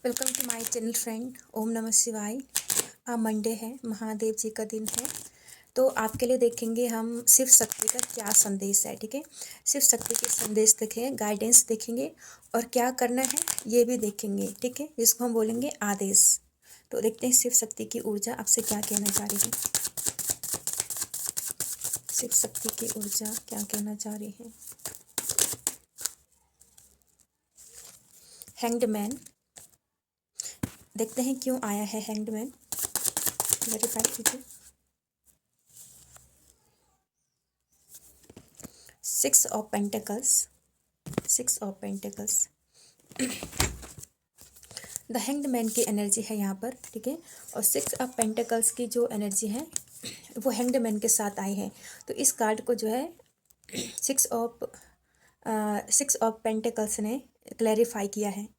Welcome to my channel friend. ओम नमः शिवाय। आज मंडे है, महादेव जी का दिन है। तो आपके लिए देखेंगे हम शिव शक्ति का क्या संदेश है। ठीक है, शिव शक्ति के संदेश देखेंगे, गाइडेंस देखेंगे और क्या करना है ये भी देखेंगे। ठीक है, जिसको हम बोलेंगे आदेश। तो देखते हैं शिव शक्ति की ऊर्जा आपसे क्या कहना चाह रही है। शिव शक्ति की ऊर्जा क्या कहना चाह रही है। हैंग्ड मैन, देखते हैं क्यों आया है हैंग्ड मैन। वेरीफाई कीजिए। 6 of pentacles, 6 of pentacles. The hanged man की एनर्जी है यहाँ पर। ठीक है, और 6 ऑफ पेंटिकल्स की जो एनर्जी है वो हैंग्ड मैन के साथ आई है। तो इस कार्ड को जो है 6 ऑफ पेंटिकल्स ने क्लैरिफाई किया है।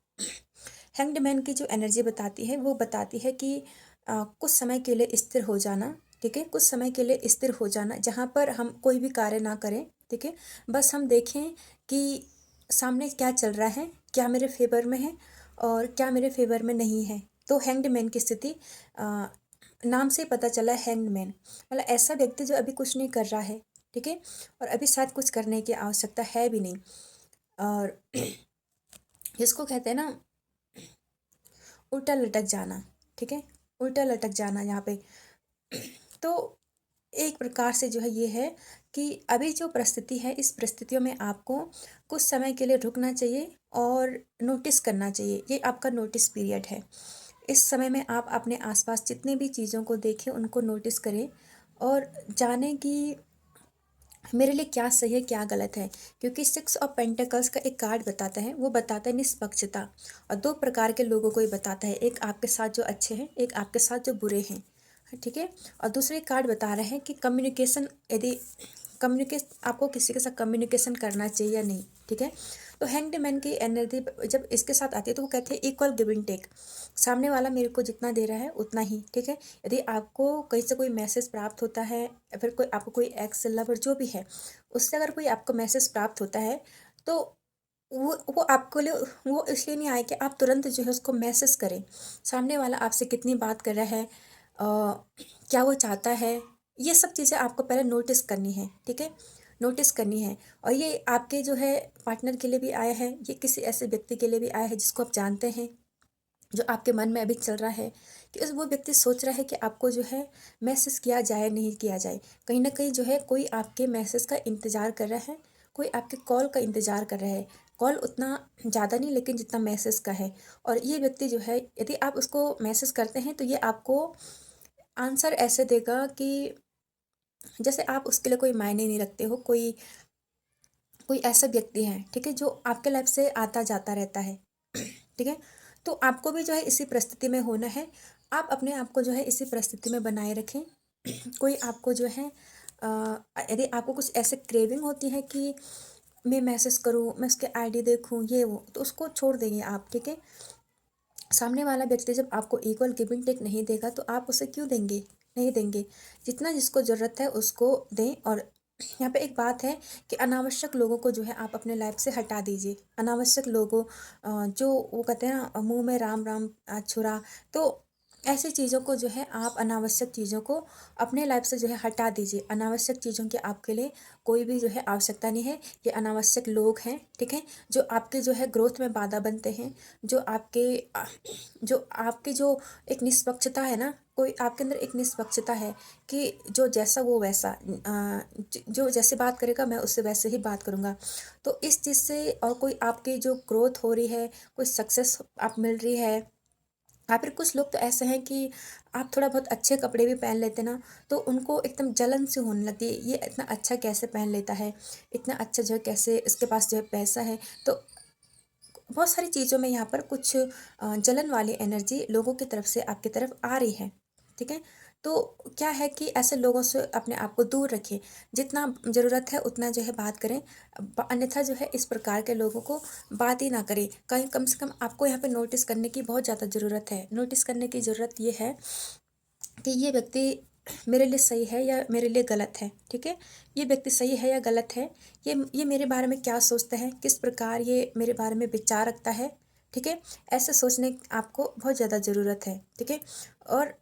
हैंग्ड मैन की जो एनर्जी बताती है वो बताती है कि कुछ समय के लिए स्थिर हो जाना। ठीक है, कुछ समय के लिए स्थिर हो जाना, जहाँ पर हम कोई भी कार्य ना करें। ठीक है, बस हम देखें कि सामने क्या चल रहा है, क्या मेरे फेवर में है और क्या मेरे फेवर में नहीं है। तो हैंग्ड मैन की स्थिति नाम से पता चला है हैंग्ड मैन, मतलब ऐसा व्यक्ति जो अभी कुछ नहीं कर रहा है। ठीक है, और अभी शायद कुछ करने की आवश्यकता है भी नहीं। और जिसको कहते हैं ना उल्टा लटक जाना। ठीक है, उल्टा लटक जाना यहाँ पे। तो एक प्रकार से जो है ये है कि अभी जो परिस्थिति है, इस परिस्थितियों में आपको कुछ समय के लिए रुकना चाहिए और नोटिस करना चाहिए। ये आपका नोटिस पीरियड है। इस समय में आप अपने आसपास जितने भी चीज़ों को देखें, उनको नोटिस करें और जानें कि मेरे लिए क्या सही है क्या गलत है। क्योंकि 6 ऑफ पेंटिकल्स का एक कार्ड बताता है, वो बताता है निष्पक्षता। और 2 प्रकार के लोगों को ही बताता है, एक आपके साथ जो अच्छे हैं, एक आपके साथ जो बुरे हैं। ठीक है, और दूसरे कार्ड बता रहे हैं कि कम्युनिकेशन, यदि आपको किसी के साथ कम्युनिकेशन करना चाहिए या नहीं। ठीक है, तो हैंग्ड मैन की एनर्जी जब इसके साथ आती है तो वो कहते हैं इक्वल गिव एंड टेक। सामने वाला मेरे को जितना दे रहा है उतना ही। ठीक है, यदि आपको कहीं से कोई मैसेज प्राप्त होता है या फिर कोई आपको कोई एक्स लवर जो भी है, उससे अगर कोई आपको मैसेज प्राप्त होता है तो वो आपको लिए वो इसलिए नहीं आए कि आप तुरंत जो है उसको मैसेज करें। सामने वाला आपसे कितनी बात कर रहा है, क्या वो चाहता है, ये सब चीज़ें आपको पहले नोटिस करनी है। ठीक है, नोटिस करनी है। और ये आपके जो है पार्टनर के लिए भी आया है, ये किसी ऐसे व्यक्ति के लिए भी आया है जिसको आप जानते हैं, जो आपके मन में अभी चल रहा है कि वो व्यक्ति सोच रहा है कि आपको जो है मैसेज किया जाए नहीं किया जाए। कहीं ना कहीं जो है कोई आपके मैसेज का इंतज़ार कर रहा है, कोई आपके कॉल का इंतज़ार कर रहा है। कॉल उतना ज़्यादा नहीं लेकिन जितना मैसेज का है। और ये व्यक्ति जो है, यदि आप उसको मैसेज करते हैं तो ये आपको आंसर ऐसे देगा कि जैसे आप उसके लिए कोई मायने नहीं रखते हो। कोई कोई ऐसा व्यक्ति है, ठीक है, जो आपके लाइफ से आता जाता रहता है। ठीक है, तो आपको भी जो है इसी परिस्थिति में होना है। आप अपने आप को जो है इसी परिस्थिति में बनाए रखें। कोई आपको जो है यदि आपको कुछ ऐसे क्रेविंग होती है कि मैं मैसेज करूं, मैं उसके आईडी देखूं, ये वो, तो उसको छोड़ देंगे आप। ठीक है, सामने वाला व्यक्ति जब आपको इक्वल गिव एंड टेक नहीं देगा तो आप उसे क्यों देंगे, नहीं देंगे। जितना जिसको ज़रूरत है उसको दें। और यहाँ पे एक बात है कि अनावश्यक लोगों को जो है आप अपने लाइफ से हटा दीजिए। अनावश्यक लोगों जो वो कहते हैं ना मुंह में राम राम छुरा, तो ऐसी चीज़ों को जो है आप अनावश्यक चीज़ों को अपने लाइफ से जो है हटा दीजिए। अनावश्यक चीज़ों की आपके लिए कोई भी जो है आवश्यकता नहीं है। ये अनावश्यक लोग हैं, ठीक है, जो आपके जो है ग्रोथ में बाधा बनते हैं, जो आपके जो एक निष्पक्षता है ना, कोई आपके अंदर एक निष्पक्षता है कि जो जैसा वो वैसा, जो जैसे बात करेगा मैं उससे वैसे ही बात करूँगा। तो इस चीज़ से और कोई आपकी जो ग्रोथ हो रही है, कोई सक्सेस आप मिल रही है, या फिर कुछ लोग तो ऐसे हैं कि आप थोड़ा बहुत अच्छे कपड़े भी पहन लेते ना तो उनको एकदम जलन से होने लगती है, ये इतना अच्छा कैसे पहन लेता है, इतना अच्छा जो है कैसे इसके पास जो है पैसा है। तो बहुत सारी चीज़ों में यहाँ पर कुछ जलन वाली एनर्जी लोगों की तरफ से आपकी तरफ आ रही है। ठीक है, तो क्या है कि ऐसे लोगों से अपने आप को दूर रखें। जितना ज़रूरत है उतना जो है बात करें, अन्यथा जो है इस प्रकार के लोगों को बात ही ना करें। कहीं कम से कम आपको यहाँ पे नोटिस करने की बहुत ज़्यादा ज़रूरत है। नोटिस करने की ज़रूरत ये है कि ये व्यक्ति मेरे लिए सही है या मेरे लिए गलत है। ठीक है, ये व्यक्ति सही है या गलत है, ये मेरे बारे में क्या सोचता है, किस प्रकार ये मेरे बारे में विचार रखता है। ठीक है। ऐसे सोचने की आपको बहुत ज़्यादा ज़रूरत है, ठीक है। और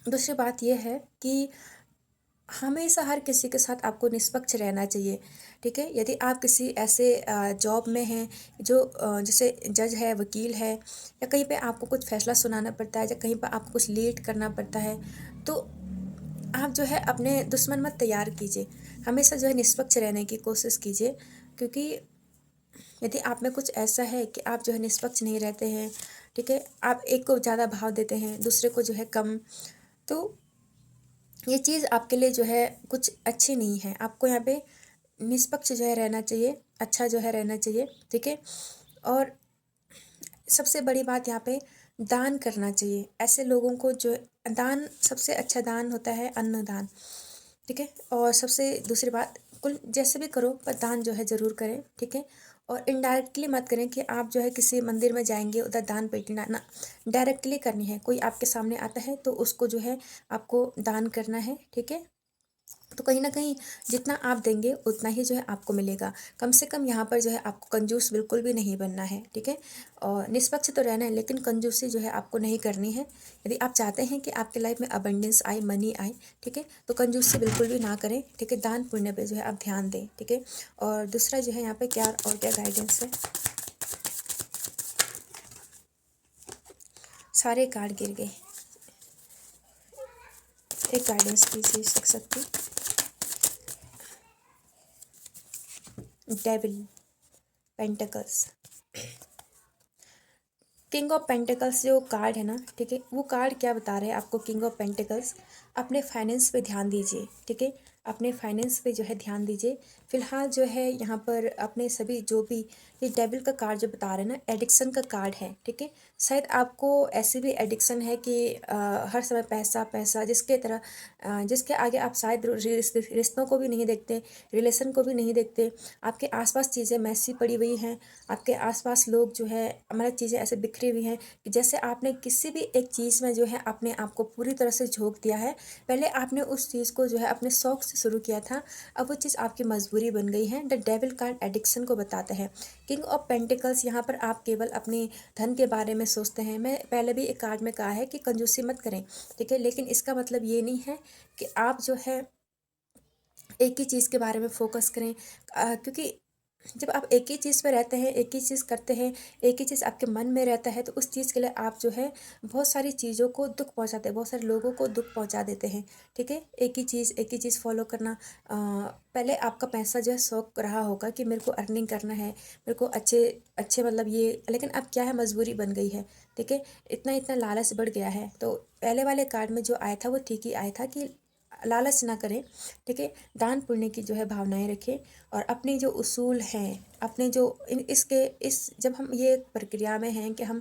दूसरी बात ये है कि हमेशा हर किसी के साथ आपको निष्पक्ष रहना चाहिए, ठीक है। यदि आप किसी ऐसे जॉब में हैं जो जैसे जज है, वकील है, या कहीं पे आपको कुछ फैसला सुनाना पड़ता है, या कहीं पर आपको कुछ लीड करना पड़ता है, तो आप जो है अपने दुश्मन मत तैयार कीजिए। हमेशा जो है निष्पक्ष रहने की कोशिश कीजिए, क्योंकि यदि आप में कुछ ऐसा है कि आप जो है निष्पक्ष नहीं रहते हैं, ठीक है, आप एक को ज़्यादा भाव देते हैं, दूसरे को जो है कम, तो ये चीज़ आपके लिए जो है कुछ अच्छी नहीं है। आपको यहाँ पे निष्पक्ष जो है रहना चाहिए, अच्छा जो है रहना चाहिए, ठीक है। और सबसे बड़ी बात यहाँ पे दान करना चाहिए। ऐसे लोगों को जो दान, सबसे अच्छा दान होता है अन्नदान, ठीक है। और सबसे दूसरी बात, कुल जैसे भी करो पर दान जो है ज़रूर करें, ठीक है। और इनडायरेक्टली मत करें कि आप जो है किसी मंदिर में जाएंगे उधर दान पेटी ना ना, डायरेक्टली करनी है। कोई आपके सामने आता है तो उसको जो है आपको दान करना है, ठीक है। तो कहीं न कहीं जितना आप देंगे उतना ही जो है आपको मिलेगा। कम से कम यहाँ पर जो है आपको कंजूस बिल्कुल भी नहीं बनना है, ठीक है। और निष्पक्ष तो रहना है, लेकिन कंजूसी जो है आपको नहीं करनी है। यदि आप चाहते हैं कि आपकी लाइफ में अबंडेंस आए, मनी आए, ठीक है, तो कंजूसी बिल्कुल भी ना करें, ठीक है। दान पुण्य पे जो है आप ध्यान दें, ठीक है। और दूसरा जो है यहाँ पे क्या और क्या गाइडेंस है, सारे कार्ड गिर गए। एक गाइडेंस प्लीज रख सकती। Devil, pentacles, king of pentacles जो कार्ड है ना, ठीक है, वो कार्ड क्या बता रहे हैं आपको। किंग ऑफ पेंटिकल्स, अपने फाइनेंस पे ध्यान दीजिए, ठीक है। अपने फाइनेंस पे जो है ध्यान दीजिए। फिलहाल जो है यहाँ पर अपने सभी जो भी, ये डेविल का कार्ड जो बता रहे हैं ना, एडिक्शन का कार्ड है, ठीक है। शायद आपको ऐसी भी एडिक्शन है कि हर समय पैसा पैसा, जिसके तरह जिसके आगे आप शायद रिश्तों को भी नहीं देखते, रिलेशन को भी नहीं देखते। आपके आसपास चीज़ें मैसी पड़ी हुई हैं, आपके आसपास लोग जो है हमारी चीज़ें ऐसे बिखरी हुई हैं कि जैसे आपने किसी भी एक चीज़ में जो है अपने आप को पूरी तरह से झोंक दिया है। पहले आपने उस चीज़ को जो है अपने शौक से शुरू किया था, अब वो चीज़ आपकी मजबूरी बन गई है। द डेविल कार्ड एडिक्शन को बताता है। किंग ऑफ पेंटिकल्स, यहाँ पर आप केवल अपने धन के बारे में सोचते हैं। मैं पहले भी एक कार्ड में कहा है कि कंजूसी मत करें, ठीक है, लेकिन इसका मतलब ये नहीं है कि आप जो है एक ही चीज़ के बारे में फोकस करें। क्योंकि जब आप एक ही चीज़ पे रहते हैं, एक ही चीज़ करते हैं, एक ही चीज़ आपके मन में रहता है, तो उस चीज़ के लिए आप जो है बहुत सारी चीज़ों को दुख पहुंचाते हैं, बहुत सारे लोगों को दुख पहुंचा देते हैं, ठीक है। एक ही चीज़ फॉलो करना। पहले आपका पैसा जो है शौक रहा होगा कि मेरे को अर्निंग करना है, मेरे को अच्छे अच्छे मतलब ये, लेकिन अब क्या है, मजबूरी बन गई है, ठीक है। इतना इतना लालच बढ़ गया है। तो पहले वाले कार्ड में जो आया था वो ठीक ही आया था कि लालच ना करें, ठीक है। दान पुण्य की जो है भावनाएं रखें, और अपने जो उसूल हैं, अपने जो इसके इस जब हम ये प्रक्रिया में हैं कि हम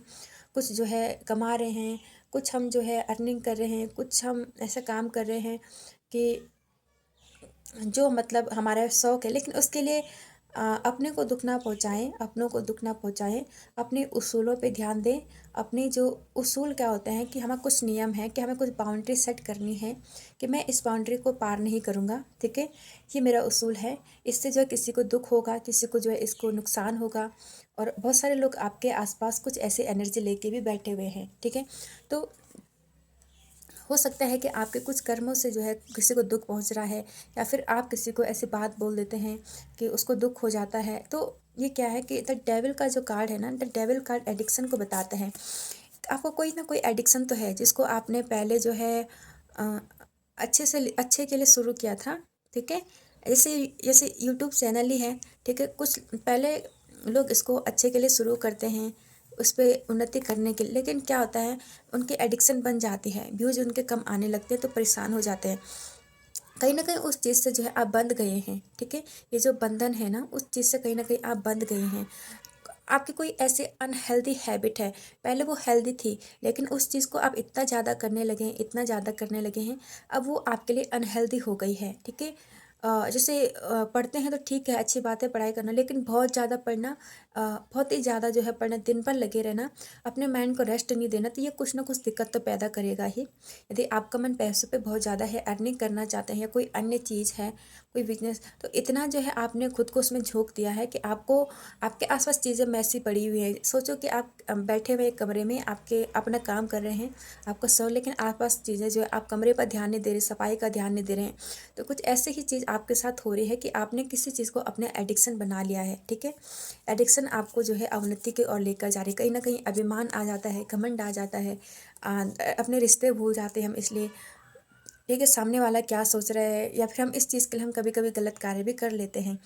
कुछ जो है कमा रहे हैं, कुछ हम जो है अर्निंग कर रहे हैं, कुछ हम ऐसा काम कर रहे हैं कि जो मतलब हमारा शौक है, लेकिन उसके लिए अपने को दुख ना पहुँचाएं, अपनों को दुख ना पहुँचाएं। अपने उसूलों पे ध्यान दें। अपने जो उसूल क्या होते हैं कि हमें कुछ नियम है कि हमें कुछ बाउंड्री सेट करनी है कि मैं इस बाउंड्री को पार नहीं करूँगा, ठीक है। ये मेरा उसूल है। इससे जो है किसी को दुख होगा, किसी को जो है इसको नुकसान होगा, और बहुत सारे लोग आपके आसपास कुछ ऐसे एनर्जी लेके भी बैठे हुए हैं, ठीक है। तो हो सकता है कि आपके कुछ कर्मों से जो है किसी को दुख पहुंच रहा है, या फिर आप किसी को ऐसी बात बोल देते हैं कि उसको दुख हो जाता है। तो ये क्या है कि द डेविल का जो कार्ड है ना, द डेविल कार्ड एडिक्शन को बताता है। आपको कोई ना कोई एडिक्शन तो है जिसको आपने पहले जो है अ, अच्छे के लिए शुरू किया था, ठीक है। जैसे जैसे यूट्यूब चैनल ही है, ठीक है। कुछ पहले लोग इसको अच्छे के लिए शुरू करते हैं, उस पे उन्नति करने के लिए, लेकिन क्या होता है, उनकी एडिक्शन बन जाती है, व्यूज उनके कम आने लगते हैं तो परेशान हो जाते हैं। कहीं ना कहीं उस चीज़ से जो है आप बंध गए हैं, ठीक है। ये जो बंधन है ना, उस चीज़ से कहीं ना कहीं आप बंध गए हैं। आपकी कोई ऐसे अनहेल्दी हैबिट है, पहले वो हेल्दी थी, लेकिन उस चीज़ को आप इतना ज़्यादा करने लगे हैं, इतना ज़्यादा करने लगे हैं, अब वो आपके लिए अनहेल्दी हो गई है, ठीक है। जैसे पढ़ते हैं तो ठीक है, अच्छी बात है पढ़ाई करना, लेकिन बहुत ज़्यादा पढ़ना बहुत ही ज़्यादा जो है पढ़ना, दिन भर लगे रहना, अपने माइंड को रेस्ट नहीं देना, तो ये कुछ ना कुछ दिक्कत तो पैदा करेगा ही। यदि आपका मन पैसों पे बहुत ज़्यादा है, अर्निंग करना चाहते हैं या कोई अन्य चीज़ है, कोई बिजनेस, तो इतना जो है आपने खुद को उसमें झोंक दिया है कि आपको आपके आसपास चीज़ें मैसी पड़ी हुई है। सोचो कि आप बैठे हुए एक कमरे में आपके अपना काम कर रहे हैं, आपका सो, लेकिन आसपास चीज़ें जो है आप कमरे पर ध्यान नहीं दे रहे, सफाई का ध्यान नहीं दे रहे हैं। तो कुछ ऐसे ही चीज़ आपके साथ हो रही है कि आपने किसी चीज़ को अपने एडिक्शन बना लिया है, ठीक है। एडिक्शन आपको जो है अवनति की ओर लेकर जा रही है। कहीं ना कहीं अभिमान आ जाता है, घमंड आ जाता है, अपने रिश्ते भूल जाते हैं हम इसलिए, ठीक है, सामने वाला क्या सोच रहा है, या फिर हम इस चीज़ के लिए हम कभी कभी गलत कार्य भी कर लेते हैं।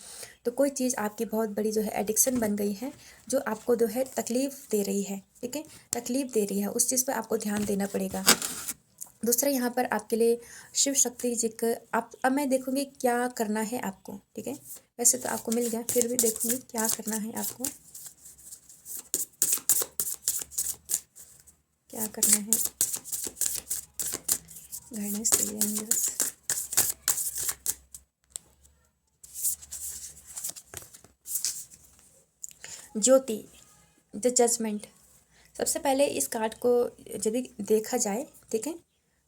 तो कोई चीज़ आपकी बहुत बड़ी जो है एडिक्शन बन गई है, जो आपको जो है तकलीफ़ दे रही है, ठीक है, तकलीफ़ दे रही है, उस चीज़ पर आपको ध्यान देना पड़ेगा। दूसरा यहाँ पर आपके लिए शिव शक्ति जी का, आप, अब मैं देखूँगी क्या करना है आपको, ठीक है। वैसे तो आपको मिल गया, फिर भी देखूँगी क्या करना है आपको, क्या करना है। गाइडेंस दीजिए एंजल्स। Jyoti, the judgement. सबसे पहले इस कार्ड को यदि देखा जाए, ठीक है,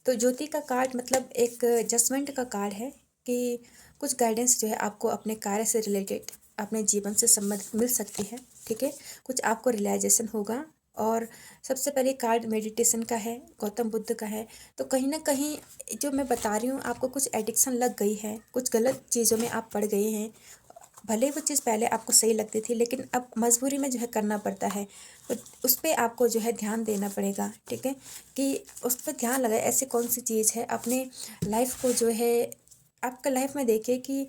तो ज्योति का कार्ड मतलब एक जजमेंट का कार्ड है कि कुछ गाइडेंस जो है आपको अपने कार्य से रिलेटेड, अपने जीवन से संबंधित मिल सकती है, ठीक है। कुछ आपको रियलाइजेशन होगा। और सबसे पहले कार्ड मेडिटेशन का है, गौतम बुद्ध का है। तो कहीं ना कहीं जो मैं बता रही हूँ आपको, कुछ एडिक्शन लग गई है, कुछ गलत चीज़ों में आप पड़ गए हैं। भले वो चीज़ पहले आपको सही लगती थी, लेकिन अब मजबूरी में जो है करना पड़ता है, तो उस पर आपको जो है ध्यान देना पड़ेगा, ठीक है, कि उस पर ध्यान लगाए। ऐसी कौन सी चीज़ है अपने लाइफ को जो है, आपका लाइफ में देखिए कि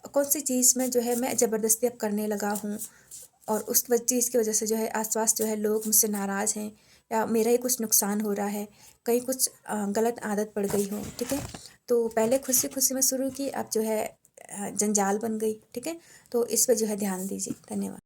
कौन सी चीज़ में जो है मैं ज़बरदस्ती अब करने लगा हूँ, और उस चीज़ की वजह से जो है आसपास जो है लोग मुझसे नाराज़ हैं, या मेरा ही कुछ नुकसान हो रहा है, कहीं कुछ गलत आदत पड़ गई हो, ठीक है। तो पहले खुशी खुशी में शुरू की, अब जो है जंजाल बन गई, ठीक है। तो इस पर जो है ध्यान दीजिए। धन्यवाद।